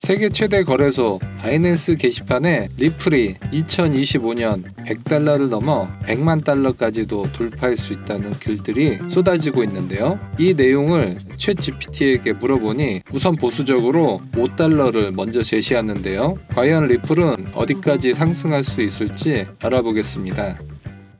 세계 최대 거래소 바이낸스 게시판에 리플이 2025년 100달러를 넘어 100만 달러까지도 돌파할 수 있다는 글들이 쏟아지고 있는데요. 이 내용을 챗GPT에게 물어보니 우선 보수적으로 5달러를 먼저 제시하는데요. 과연 리플은 어디까지 상승할 수 있을지 알아보겠습니다.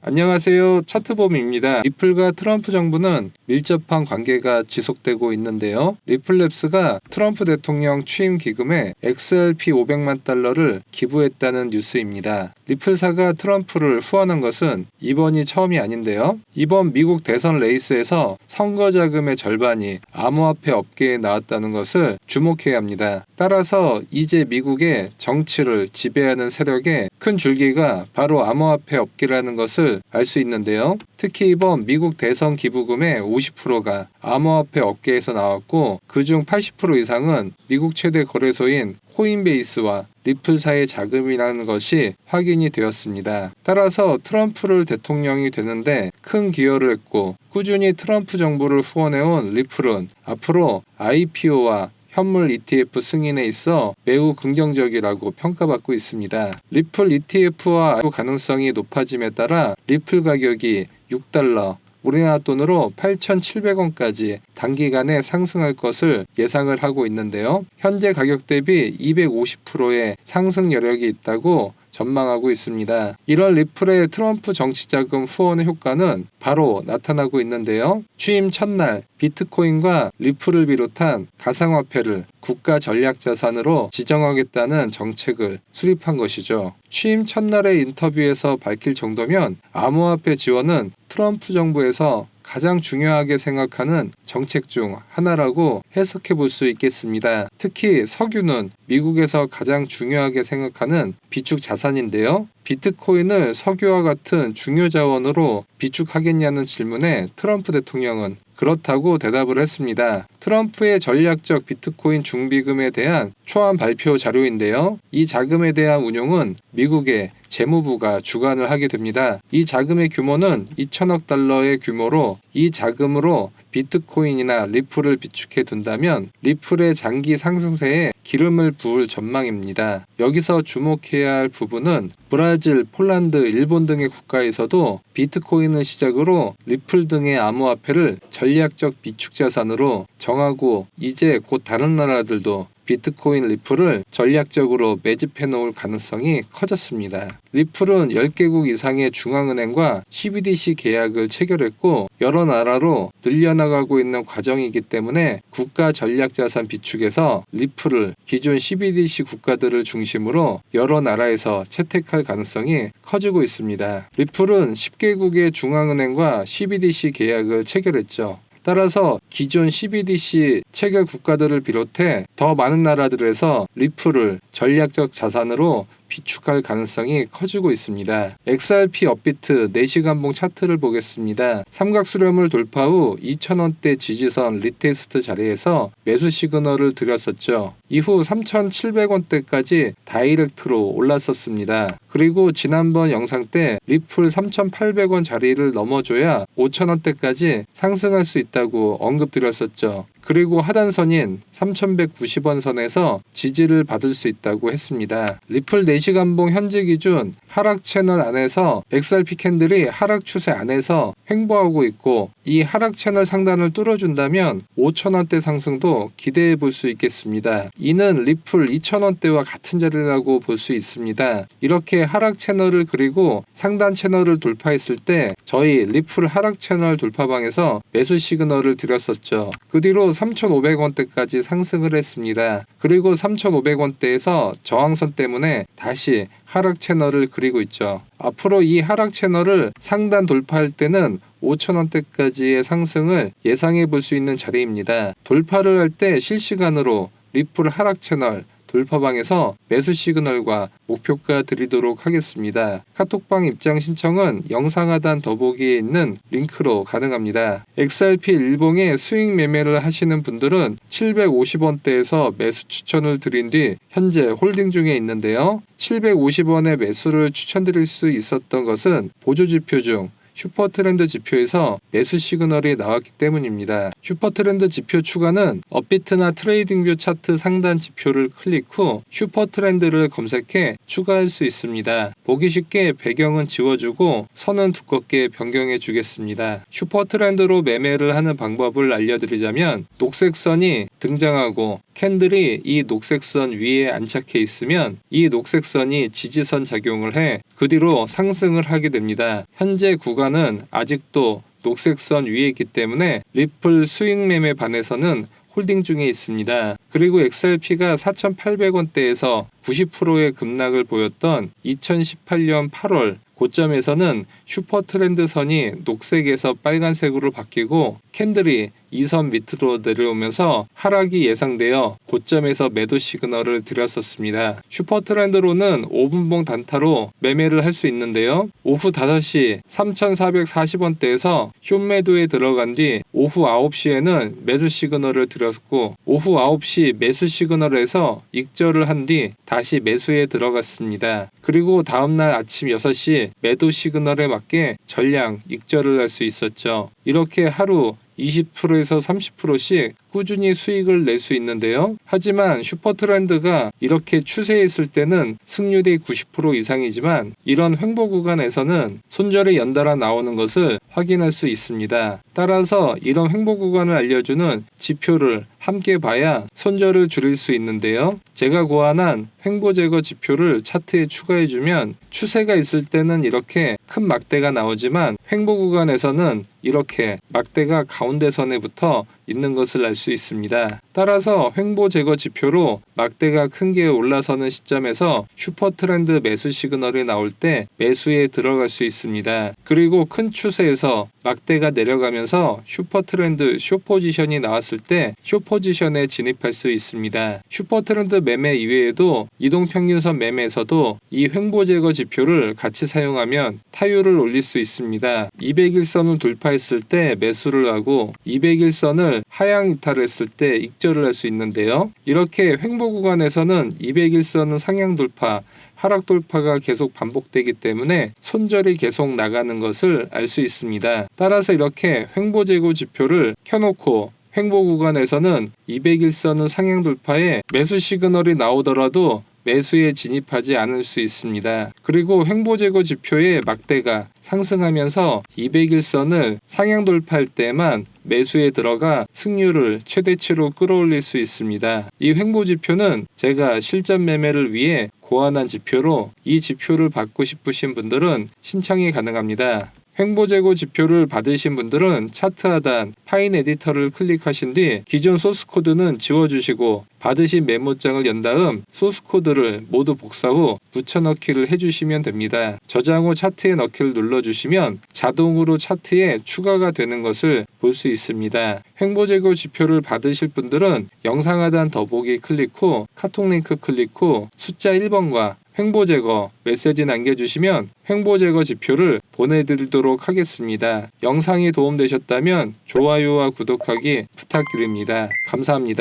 안녕하세요. 차트범입니다. 리플과 트럼프 정부는 밀접한 관계가 지속되고 있는데요. 리플랩스가 트럼프 대통령 취임 기금에 XRP 500만 달러를 기부했다는 뉴스입니다. 리플사가 트럼프를 후원한 것은 이번이 처음이 아닌데요. 이번 미국 대선 레이스에서 선거 자금의 절반이 암호화폐 업계에 나왔다는 것을 주목해야 합니다. 따라서 이제 미국의 정치를 지배하는 세력의 큰 줄기가 바로 암호화폐 업계라는 것을 알 수 있는데요. 특히 이번 미국 대선 기부금의 50%가 암호화폐 업계에서 나왔고 그중 80% 이상은 미국 최대 거래소인 코인베이스와 리플사의 자금이라는 것이 확인이 되었습니다. 따라서 트럼프를 대통령이 되는데 큰 기여를 했고 꾸준히 트럼프 정부를 후원해온 리플은 앞으로 IPO와 현물 ETF 승인에 있어 매우 긍정적이라고 평가받고 있습니다. 리플 ETF화 가능성이 높아짐에 따라 리플 가격이 6달러, 우리나라 돈으로 8,700원까지 단기간에 상승할 것을 예상을 하고 있는데요. 현재 가격 대비 250%의 상승 여력이 있다고 전망하고 있습니다. 이런 리플의 트럼프 정치자금 후원의 효과는 바로 나타나고 있는데요. 취임 첫날 비트코인과 리플을 비롯한 가상화폐를 국가 전략자산으로 지정하겠다는 정책을 수립한 것이죠. 취임 첫날의 인터뷰에서 밝힐 정도면 암호화폐 지원은 트럼프 정부에서 가장 중요하게 생각하는 정책 중 하나라고 해석해 볼 수 있겠습니다. 특히 석유는 미국에서 가장 중요하게 생각하는 비축 자산인데요. 비트코인을 석유와 같은 중요 자원으로 비축하겠냐는 질문에 트럼프 대통령은 그렇다고 대답을 했습니다. 트럼프의 전략적 비트코인 중비금에 대한 초안 발표 자료인데요. 이 자금에 대한 운용은 미국의 재무부가 주관을 하게 됩니다. 이 자금의 규모는 2천억 달러의 규모로 이 자금으로 비트코인이나 리플을 비축해 둔다면 리플의 장기 상승세에 기름을 부을 전망입니다. 여기서 주목해야 할 부분은 브라질, 폴란드, 일본 등의 국가에서도 비트코인을 시작으로 리플 등의 암호화폐를 전략적 비축 자산으로 정하고 이제 곧 다른 나라들도 비트코인 리플을 전략적으로 매집해 놓을 가능성이 커졌습니다. 리플은 10개국 이상의 중앙은행과 CBDC 계약을 체결했고 여러 나라로 늘려나가고 있는 과정이기 때문에 국가 전략자산 비축에서 리플을 기존 CBDC 국가들을 중심으로 여러 나라에서 채택할 가능성이 커지고 있습니다. 리플은 10개국의 중앙은행과 CBDC 계약을 체결했죠. 따라서 기존 CBDC 체결 국가들을 비롯해 더 많은 나라들에서 리플을 전략적 자산으로 비축할 가능성이 커지고 있습니다. XRP 업비트 4시간봉 차트를 보겠습니다. 삼각 수렴을 돌파 후 2,000원대 지지선 리테스트 자리에서 매수 시그널을 드렸었죠. 이후 3,700원대까지 다이렉트로 올랐었습니다. 그리고 지난번 영상 때 리플 3,800원 자리를 넘어줘야 5,000원대까지 상승할 수 있다고 언급드렸었죠. 그리고 하단선인 3,190원 선에서 지지를 받을 수 있다고 했습니다. 리플 4시간봉 현재 기준 하락 채널 안에서 XRP 캔들이 하락 추세 안에서 횡보하고 있고 이 하락 채널 상단을 뚫어준다면 5,000원대 상승도 기대해 볼 수 있겠습니다. 이는 리플 2,000원대와 같은 자리라고 볼 수 있습니다. 이렇게 하락 채널을 그리고 상단 채널을 돌파했을 때 저희 리플 하락 채널 돌파방에서 매수 시그널을 드렸었죠. 그 뒤로 3,500원대까지 상승을 했습니다. 그리고 3,500원대에서 저항선 때문에 다시 하락 채널을 그리고 있죠. 앞으로 이 하락 채널을 상단 돌파할 때는 5,000원대까지의 상승을 예상해 볼 수 있는 자리입니다. 돌파를 할 때 실시간으로 리플 하락 채널 돌파방에서 매수 시그널과 목표가 드리도록 하겠습니다. 카톡방 입장 신청은 영상 하단 더보기에 있는 링크로 가능합니다. XRP 일봉에 수익 매매를 하시는 분들은 750원대에서 매수 추천을 드린 뒤 현재 홀딩 중에 있는데요. 750원의 매수를 추천드릴 수 있었던 것은 보조지표 중 슈퍼트렌드 지표에서 매수 시그널이 나왔기 때문입니다. 슈퍼트렌드 지표 추가는 업비트나 트레이딩뷰 차트 상단 지표를 클릭 후 슈퍼트렌드를 검색해 추가할 수 있습니다. 보기 쉽게 배경은 지워주고 선은 두껍게 변경해 주겠습니다. 슈퍼트렌드로 매매를 하는 방법을 알려드리자면 녹색 선이 등장하고 캔들이 이 녹색 선 위에 안착해 있으면 이 녹색 선이 지지선 작용을 해 그 뒤로 상승을 하게 됩니다. 현재 구간은 아직도 녹색 선 위에 있기 때문에 리플 수익 매매 반에서는 홀딩 중에 있습니다. 그리고 XRP가 4,800원대에서 90%의 급락을 보였던 2018년 8월 고점에서는 슈퍼트렌드 선이 녹색에서 빨간색으로 바뀌고 캔들이 이 선 밑으로 내려오면서 하락이 예상되어 고점에서 매도 시그널을 드렸었습니다. 슈퍼트렌드로는 5분봉 단타로 매매를 할 수 있는데요. 오후 5시 3,440원대에서 숏매도에 들어간 뒤 오후 9시에는 매수 시그널을 드렸고 오후 9시 매수 시그널에서 익절을 한 뒤 다시 매수에 들어갔습니다. 그리고 다음날 아침 6시 매도 시그널에 맞게 전량 익절을 할 수 있었죠. 이렇게 하루 20%에서 30%씩 꾸준히 수익을 낼 수 있는데요. 하지만 슈퍼트렌드가 이렇게 추세에 있을 때는 승률이 90% 이상이지만 이런 횡보 구간에서는 손절이 연달아 나오는 것을 확인할 수 있습니다. 따라서 이런 횡보 구간을 알려주는 지표를 함께 봐야 손절을 줄일 수 있는데요. 제가 고안한 횡보 제거 지표를 차트에 추가해주면 추세가 있을 때는 이렇게 큰 막대가 나오지만 횡보 구간에서는 이렇게 막대가 가운데 선에 붙어 있는 것을 알 수 있습니다. 따라서 횡보 제거 지표로 막대가 큰 게 올라서는 시점에서 슈퍼트렌드 매수 시그널이 나올 때 매수에 들어갈 수 있습니다. 그리고 큰 추세에서 막대가 내려가면서 슈퍼트렌드 숏포지션이 나왔을 때 숏포지션에 진입할 수 있습니다. 슈퍼트렌드 매매 이외에도 이동평균선 매매에서도 이 횡보 제거 지표를 같이 사용하면 타율을 올릴 수 있습니다. 200일선을 돌파했을 때 매수를 하고 200일선을 하향 이탈했을 때 익절을 할 수 있는데요. 이렇게 횡보 구간에서는 200일선은 상향 돌파, 하락 돌파가 계속 반복되기 때문에 손절이 계속 나가는 것을 알 수 있습니다. 따라서 이렇게 횡보 제거 지표를 켜놓고 횡보 구간에서는 200일선은 상향 돌파에 매수 시그널이 나오더라도 매수에 진입하지 않을 수 있습니다. 그리고 횡보 제거 지표의 막대가 상승하면서 200일선을 상향 돌파할 때만 매수에 들어가 승률을 최대치로 끌어올릴 수 있습니다. 이 횡보 지표는 제가 실전 매매를 위해 고안한 지표로 이 지표를 받고 싶으신 분들은 신청이 가능합니다. 횡보 제거 지표를 받으신 분들은 차트 하단 파인 에디터를 클릭하신 뒤 기존 소스 코드는 지워주시고 받으신 메모장을 연 다음 소스 코드를 모두 복사 후 붙여넣기를 해주시면 됩니다. 저장 후 차트에 넣기를 눌러주시면 자동으로 차트에 추가가 되는 것을 볼 수 있습니다. 횡보 제거 지표를 받으실 분들은 영상 하단 더보기 클릭 후 카톡 링크 클릭 후 숫자 1번과 횡보 제거 메시지 남겨주시면 횡보 제거 지표를 보내드리도록 하겠습니다. 영상이 도움되셨다면 좋아요와 구독하기 부탁드립니다. 감사합니다.